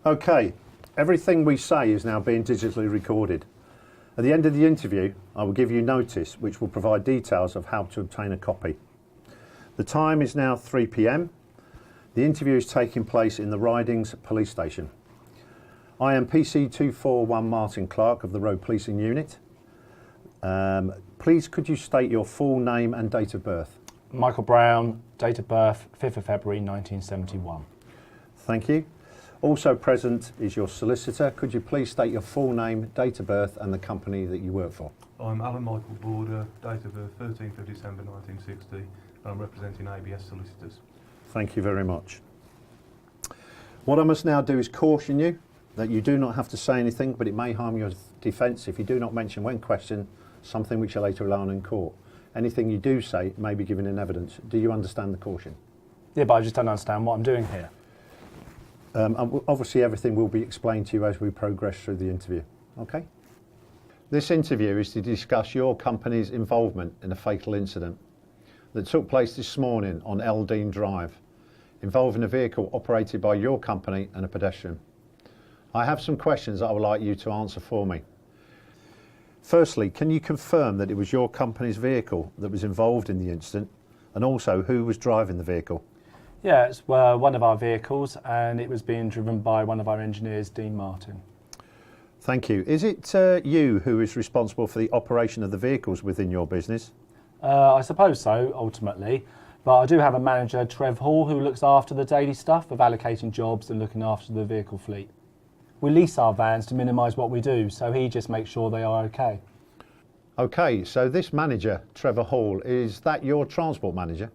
Okay, everything we say is now being digitally recorded. At the end of the interview, I will give you notice which will provide details of how to obtain a copy. The time is now 3 p.m. The interview is taking place in the Ridings Police Station. I am PC 241 Martin Clark of the Road Policing Unit. Please could you state your full name and date of birth? Michael Brown, date of birth 5th of February 1971. Thank you. Also present is your solicitor. Could you please state your full name, date of birth and the company that you work for? I'm Alan Michael Border, date of birth 13th of December 1960, and I'm representing ABS Solicitors. Thank you very much. What I must now do is caution you that you do not have to say anything, but it may harm your defence if you do not mention when questioned something which you later rely on in court. Anything you do say may be given in evidence. Do you understand the caution? Yeah, but I just don't understand what I'm doing here. Obviously everything will be explained to you as we progress through the interview. Okay? This interview is to discuss your company's involvement in a fatal incident that took place this morning on Eldene Drive, involving a vehicle operated by your company and a pedestrian. I have some questions that I would like you to answer for me. Firstly, can you confirm that it was your company's vehicle that was involved in the incident, and also who was driving the vehicle? Yeah, it's one of our vehicles, and it was being driven by one of our engineers, Dean Martin. Thank you. Is it you who is responsible for the operation of the vehicles within your business? I suppose so, ultimately. But I do have a manager, Trev Hall, who looks after the daily stuff of allocating jobs and looking after the vehicle fleet. We lease our vans to minimise what we do, so he just makes sure they are okay. Okay, so this manager, Trevor Hall, is that your transport manager?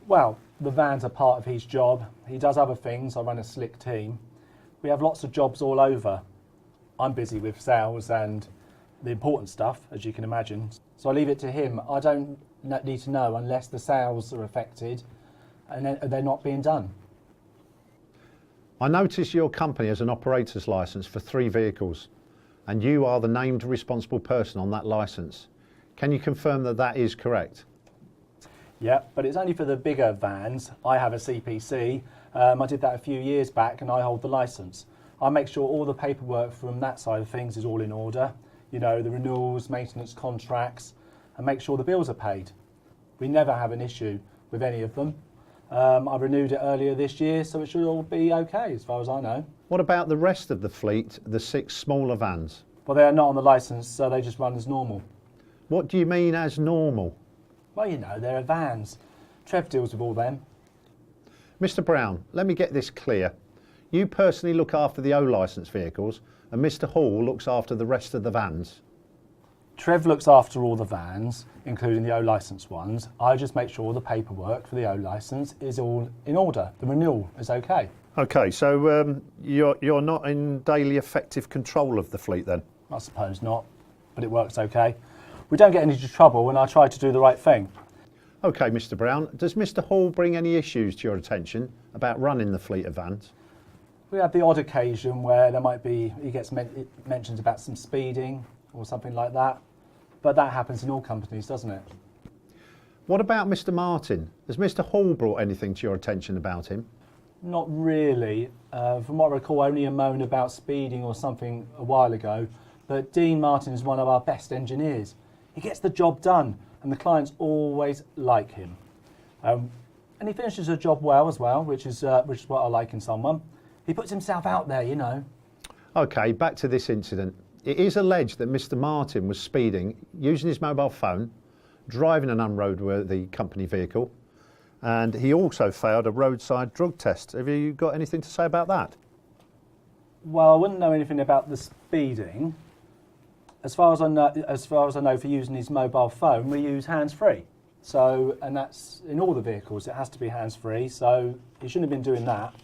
Well, the vans are part of his job. He does other things. I run a slick team. We have lots of jobs all over. I'm busy with sales and the important stuff, as you can imagine. So I leave it to him. I don't need to know unless the sales are affected and they're not being done. I notice your company has an operator's licence for 3 vehicles, and you are the named responsible person on that licence. Can you confirm that that is correct? Yeah, but it's only for the bigger vans. I have a CPC. I did that a few years back and I hold the licence. I make sure all the paperwork from that side of things is all in order. You know, the renewals, maintenance contracts, and make sure the bills are paid. We never have an issue with any of them. I renewed it earlier this year, so it should all be okay as far as I know. What about the rest of the fleet, the 6 smaller vans? Well, they are not on the licence, so they just run as normal. What do you mean as normal? Well, you know, they're vans. Trev deals with all them. Mr Brown, let me get this clear. You personally look after the O-licence vehicles, and Mr Hall looks after the rest of the vans? Trev looks after all the vans, including the O-licence ones. I just make sure the paperwork for the O-licence is all in order. The renewal is okay. Okay, so you're not in daily effective control of the fleet then? I suppose not, but it works okay. We don't get into trouble when I try to do the right thing. Okay, Mr Brown, does Mr Hall bring any issues to your attention about running the fleet of vans? We have the odd occasion where there might be, he gets mentions about some speeding or something like that. But that happens in all companies, doesn't it? What about Mr Martin? Has Mr Hall brought anything to your attention about him? Not really. From what I recall, only a moan about speeding or something a while ago. But Dean Martin is one of our best engineers. He gets the job done and the clients always like him. And he finishes the job well as well, which is what I like in someone. He puts himself out there, you know. Okay, back to this incident. It is alleged that Mr Martin was speeding, using his mobile phone, driving an unroadworthy company vehicle, and he also failed a roadside drug test. Have you got anything to say about that? Well, I wouldn't know anything about the speeding. As far as I know, for using his mobile phone, we use hands-free. So, and that's in all the vehicles. It has to be hands-free. So he shouldn't have been doing that.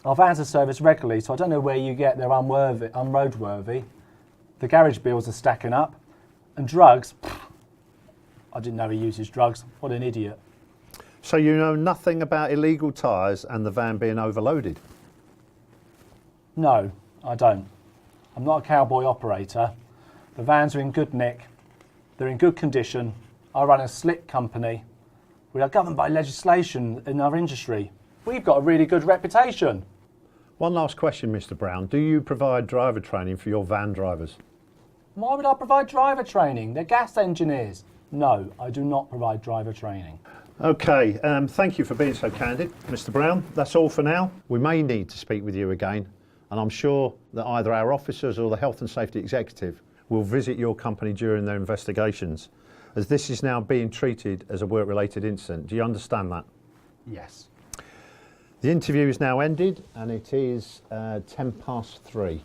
Our vans are serviced regularly, so I don't know where you get they're unroadworthy. The garage bills are stacking up, and drugs. I didn't know he uses drugs. What an idiot! So you know nothing about illegal tyres and the van being overloaded? No, I don't. I'm not a cowboy operator. The vans are in good nick. They're in good condition. I run a slick company. We are governed by legislation in our industry. We've got a really good reputation. One last question, Mr. Brown. Do you provide driver training for your van drivers? Why would I provide driver training? They're gas engineers. No, I do not provide driver training. Okay, thank you for being so candid, Mr. Brown. That's all for now. We may need to speak with you again, and I'm sure that either our officers or the Health and Safety Executive will visit your company during their investigations, as this is now being treated as a work-related incident. Do you understand that? Yes. The interview is now ended, and it is 3:10.